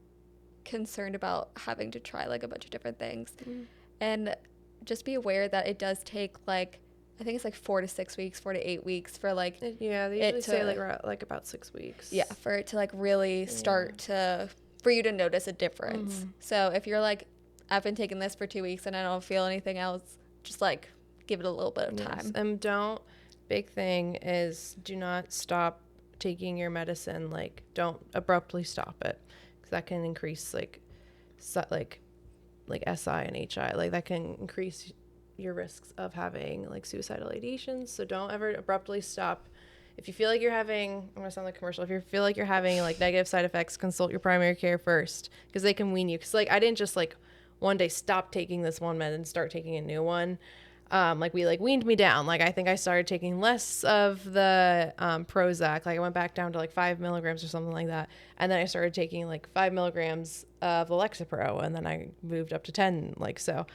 concerned about having to try like a bunch of different things. And just be aware that it does take like, I think it's like 4 to 6 weeks, 4 to 8 weeks for like, yeah, they usually say like about 6 weeks. Yeah, for it to like really start to, for you to notice a difference. So if you're like, I've been taking this for 2 weeks and I don't feel anything else, just like give it a little bit of time. And big thing is do not stop taking your medicine. Like don't abruptly stop it, because that can increase like SI and HI. Like that can increase your risks of having like suicidal ideations. So don't ever abruptly stop. If you feel like you're having, I'm going to sound like commercial, if you feel like you're having like negative side effects, consult your primary care first, because they can wean you. Because like I didn't just like one day stop taking this one med and start taking a new one. Like we like weaned me down. Like I think I started taking less of the Prozac. Like I went back down to like 5 milligrams or something like that. And then I started taking like 5 milligrams of Lexapro, and then I moved up to 10. Like, so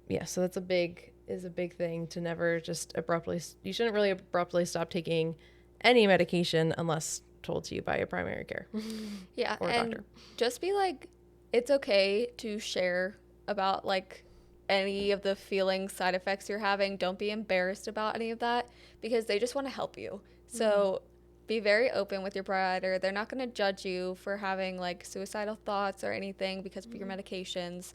yeah, so that's a big thing to never just abruptly, you shouldn't really abruptly stop taking any medication unless told to you by a primary care Yeah, or a and doctor. just be like, it's okay to share about like any of the feelings, side effects you're having. Don't be embarrassed about any of that because they just want to help you. So be very open with your provider. They're not going to judge you for having like suicidal thoughts or anything because of your medications.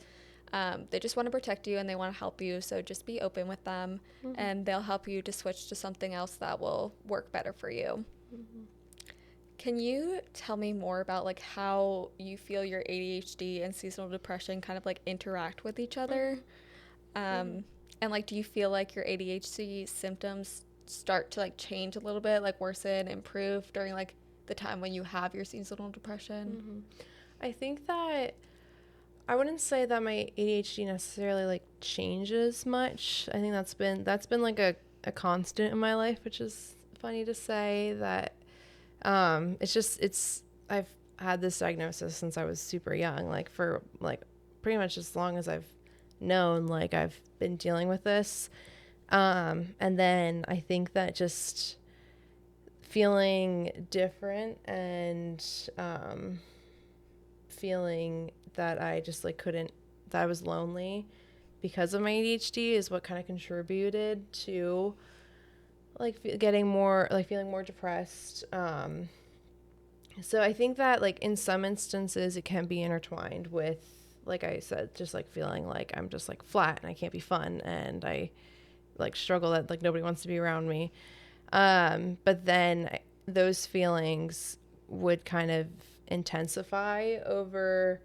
They just want to protect you and they want to help you. So just be open with them and they'll help you to switch to something else that will work better for you. Can you tell me more about like how you feel your ADHD and seasonal depression kind of like interact with each other? And like, do you feel like your ADHD symptoms start to like change a little bit, like worsen, improve during like the time when you have your seasonal depression? I think that I wouldn't say that my ADHD necessarily like changes much. I think that's been like a constant in my life, which is funny to say that I've had this diagnosis since I was super young, like for like pretty much as long as I've known, like I've been dealing with this. And then I think that just feeling different and feeling that I just like couldn't, that I was lonely because of my ADHD is what kind of contributed to like getting more, like feeling more depressed. So I think that like in some instances it can be intertwined with, like I said, just like feeling like I'm just like flat and I can't be fun and I like struggle that like nobody wants to be around me. But then those feelings would kind of intensify over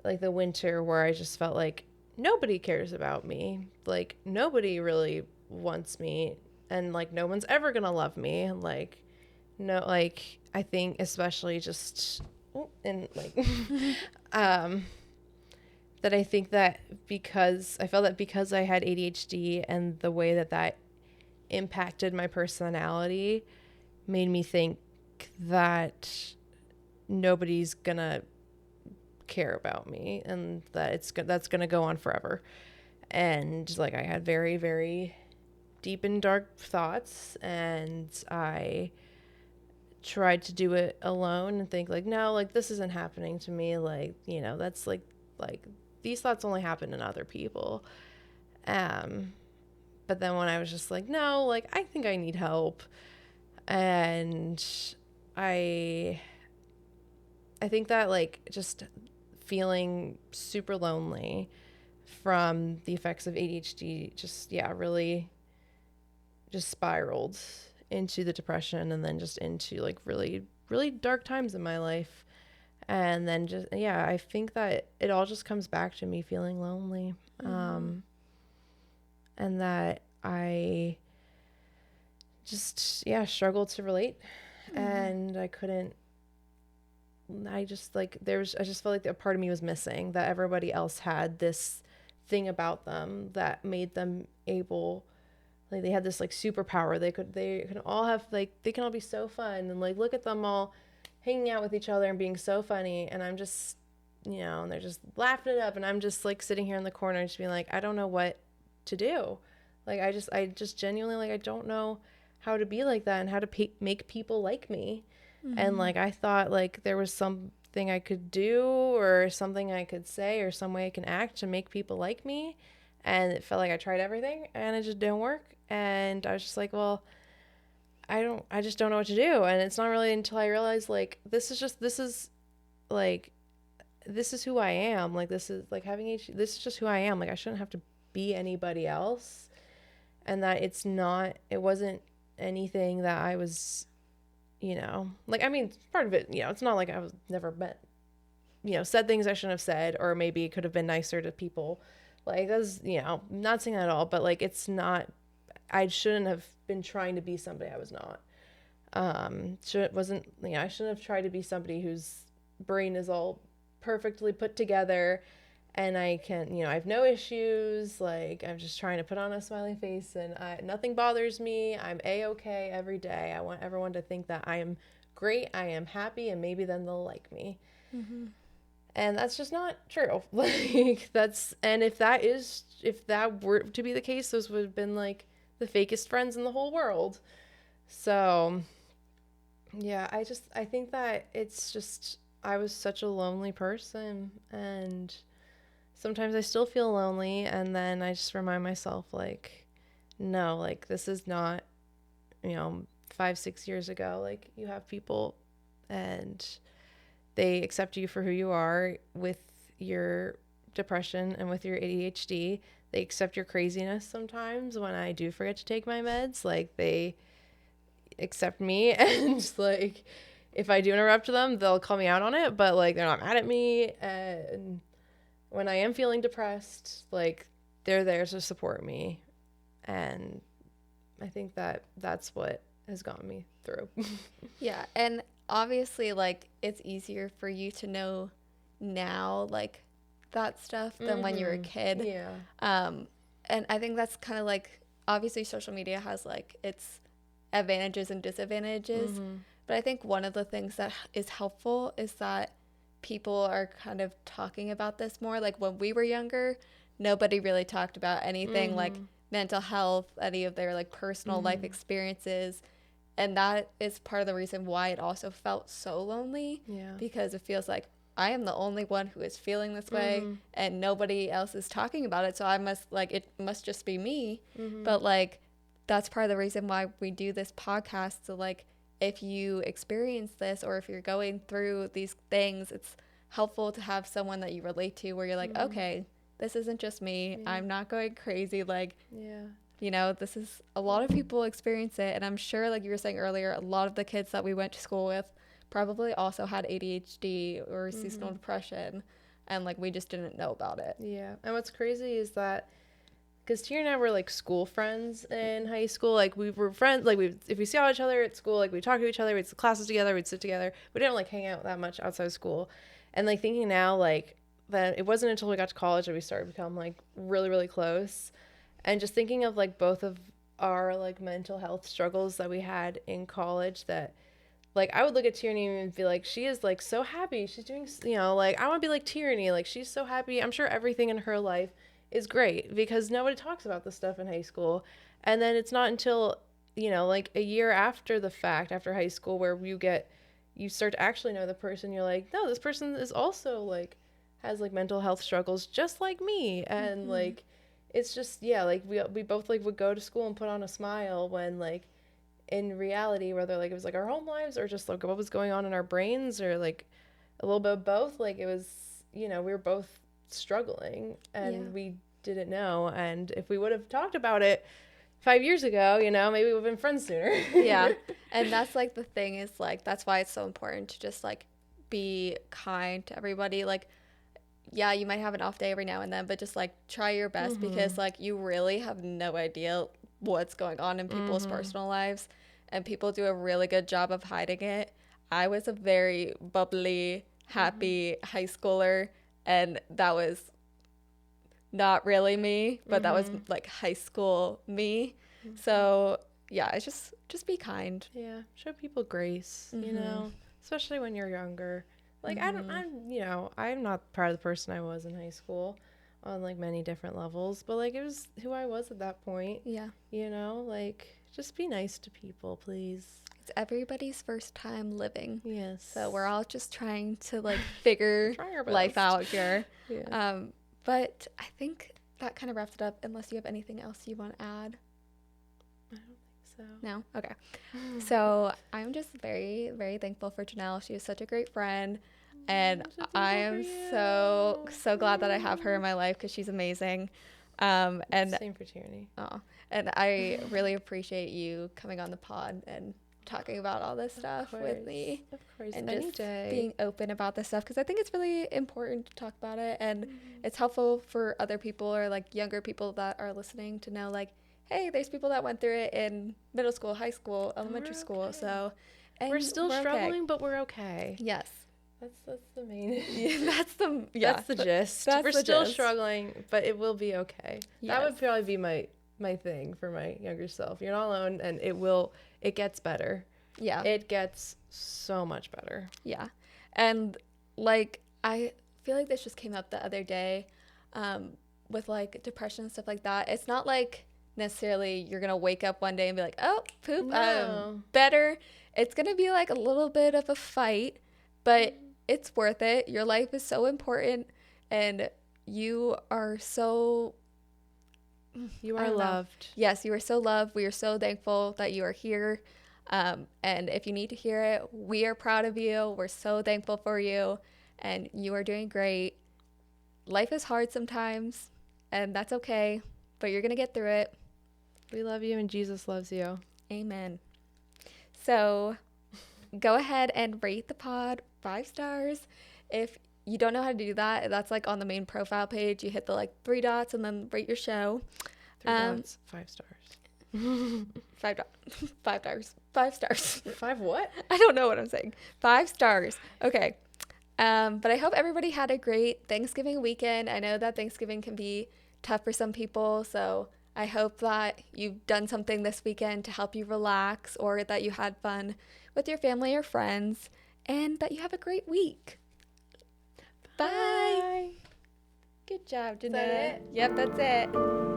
like the winter where I just felt like nobody cares about me. Like nobody really wants me and like no one's ever going to love me. Like no, like I think especially just in like that I think that because I felt that because I had ADHD and the way that that impacted my personality made me think that nobody's gonna care about me and that that's gonna go on forever. And like I had very, very deep and dark thoughts, and I tried to do it alone and think like, no, like this isn't happening to me. Like, you know, that's like these thoughts only happen in other people. But then when I was just like, no, like I think I need help, and I think that like just feeling super lonely from the effects of ADHD just really just spiraled into the depression and then just into like really really dark times in my life. And then just I think that it all just comes back to me feeling lonely. And that I just struggled to relate. And I just like I just felt like a part of me was missing, that everybody else had this thing about them that made them able, like they had this like superpower. They can all have like, they can all be so fun and like look at them all hanging out with each other and being so funny, and I'm just, and they're just laughing it up, and I'm just like sitting here in the corner just being like, I don't know what to do. Like I just genuinely, like I don't know how to be like that and how to make people like me. And like I thought like there was something I could do or something I could say or some way I can act to make people like me, and it felt like I tried everything and it just didn't work. And I was just like, well, I just don't know what to do. And it's not really until I realized like this is who I am. Like this is like having this is just who I am. Like I shouldn't have to be anybody else, and that it wasn't anything that I was, like, I mean, part of it, it's not like I was never met, said things I shouldn't have said, or maybe could have been nicer to people. Like that's, not saying that at all, but like, it's not, I shouldn't have been trying to be somebody I was not. I shouldn't have tried to be somebody whose brain is all perfectly put together and I can, I have no issues. Like, I'm just trying to put on a smiling face, and nothing bothers me. I'm A-okay every day. I want everyone to think that I am great, I am happy, and maybe then they'll like me. Mm-hmm. And that's just not true. Like, and if that were to be the case, those would have been like the fakest friends in the whole world. So, yeah, I think that it's just, I was such a lonely person, and sometimes I still feel lonely, and then I just remind myself, like, no, like, this is not, 5-6 years ago. Like, you have people, and they accept you for who you are with your depression and with your ADHD. They accept your craziness sometimes when I do forget to take my meds. Like, they accept me, and like, if I do interrupt them, they'll call me out on it, but like, they're not mad at me. And when I am feeling depressed, like, they're there to support me. And I think that that's what has gotten me through. Yeah, and obviously, like, it's easier for you to know now, like, that stuff than when you were a kid. Yeah. And I think that's kind of like, obviously social media has like its advantages and disadvantages, but I think one of the things that is helpful is that people are kind of talking about this more. Like, when we were younger, nobody really talked about anything like mental health, any of their like personal life experiences. And that is part of the reason why it also felt so lonely. Yeah. Because it feels like I am the only one who is feeling this way, and nobody else is talking about it. So I must, like, it must just be me. But like, that's part of the reason why we do this podcast. So like, if you experience this, or if you're going through these things, it's helpful to have someone that you relate to, where you're like, okay, this isn't just me. I'm not going crazy. Like, this is, a lot of people experience it. And I'm sure, like you were saying earlier, a lot of the kids that we went to school with probably also had ADHD or seasonal depression. And like, we just didn't know about it. Yeah. And what's crazy is that, because Tia and I were like school friends in high school. Like, we were friends. Like, if we saw each other at school, like, we'd talk to each other, we'd sit classes together, we'd sit together. We didn't like hang out that much outside of school. And like, thinking now, like, that it wasn't until we got to college that we started to become like really, really close. And just thinking of like both of our like mental health struggles that we had in college, that like, I would look at Tierney and be like, she is like so happy. She's doing, like, I want to be like Tierney. Like, she's so happy. I'm sure everything in her life is great, because nobody talks about this stuff in high school. And then it's not until, like a year after the fact, after high school, where you start to actually know the person. You're like, no, this person is also like, has like mental health struggles just like me. And like, it's just, yeah, like we both like would go to school and put on a smile, when like, in reality, whether like it was like our home lives or just like what was going on in our brains, or like a little bit of both, like it was, we were both struggling, and we didn't know. And if we would have talked about it 5 years ago, maybe we would have been friends sooner. Yeah. And that's like the thing, is like, that's why it's so important to just like be kind to everybody. Like, yeah, you might have an off day every now and then, but just like try your best, because like, you really have no idea what's going on in people's personal lives, and people do a really good job of hiding it. I was a very bubbly, happy high schooler, and that was not really me, but that was like high school me. So yeah, it's just be kind. Yeah, show people grace, especially when you're younger. Like, I'm not proud of the person I was in high school on like many different levels, but like, it was who I was at that point. Yeah. Like, just be nice to people, please. It's everybody's first time living. Yes. So we're all just trying to like figure life out here. Yeah. But I think that kind of wraps it up, unless you have anything else you want to add. I don't think so. No? Okay. So I'm just very, very thankful for Janelle. She is such a great friend. And I am so glad that I have her in my life, because she's amazing. And same for Tierney. Oh, and I really appreciate you coming on the pod and talking about all this stuff with me. Of course, and any just day. being open about this stuff, because I think it's really important to talk about it, and it's helpful for other people, or like younger people that are listening, to know like, hey, there's people that went through it in middle school, high school, elementary school. So, and we're still struggling, but we're okay. Yes. That's the main. Yeah, That's the gist. That's We're the still gist. struggling, but it will be okay. Yes. That would probably be my thing for my younger self. You're not alone, and it gets better. Yeah. It gets so much better. Yeah. And like I feel like this just came up the other day with like depression and stuff like that. It's not like necessarily you're going to wake up one day and be like, "Oh, poop, No. I'm better." It's going to be like a little bit of a fight, but it's worth it. Your life is so important and you are so You I are don't know. loved. Yes, you are so loved. We are so thankful that you are here. And if you need to hear it, we are proud of you. We're so thankful for you. And you are doing great. Life is hard sometimes, and that's okay. But you're going to get through it. We love you, and Jesus loves you. Amen. So go ahead and rate the pod 5 stars. If you don't know how to do that, that's like on the main profile page. You hit the like 3 dots and then rate your show. 3 dots, 5 stars. 5 stars. 5 stars. 5 what? I don't know what I'm saying. 5 stars. Okay. But I hope everybody had a great Thanksgiving weekend. I know that Thanksgiving can be tough for some people, so I hope that you've done something this weekend to help you relax or that you had fun with your family or friends and that you have a great week. Bye. Good job, Jeanette. Is that it? Yep, that's it.